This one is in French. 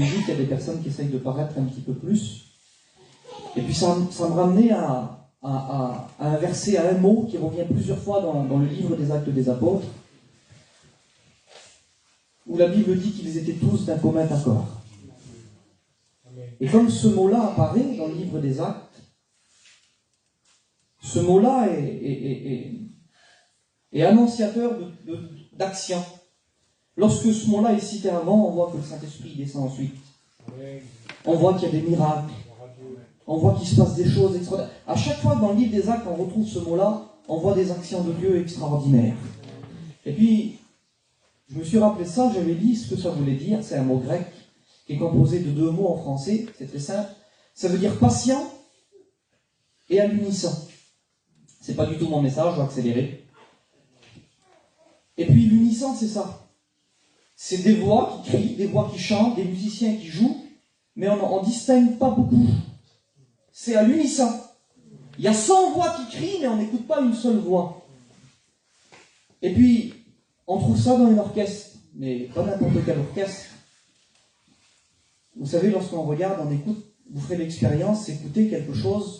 Il y a des personnes qui essayent de paraître un petit peu plus. Et puis ça me ramenait à un verset, à un mot qui revient plusieurs fois dans le livre des Actes des Apôtres, où la Bible dit qu'ils étaient tous d'un commun accord. Et comme ce mot-là apparaît dans le livre des Actes, ce mot-là est annonciateur d'action. Lorsque ce mot-là est cité avant, on voit que le Saint-Esprit descend ensuite. On voit qu'il y a des miracles. On voit qu'il se passe des choses extraordinaires. À chaque fois que dans le livre des Actes, on retrouve ce mot-là, on voit des actions de Dieu extraordinaires. Et puis, je me suis rappelé ça, j'avais dit ce que ça voulait dire. C'est un mot grec qui est composé de deux mots en français. C'est très simple. Ça veut dire patient et à l'unisson. C'est pas du tout mon message, je vais accélérer. Et puis l'unisson, c'est ça. C'est des voix qui crient, des voix qui chantent, des musiciens qui jouent, mais on ne distingue pas beaucoup. C'est à l'unisson. Il y a 100 voix qui crient, mais on n'écoute pas une seule voix. Et puis, on trouve ça dans un orchestre, mais pas n'importe quel orchestre. Vous savez, lorsqu'on regarde, on écoute, vous ferez l'expérience, écouter quelque chose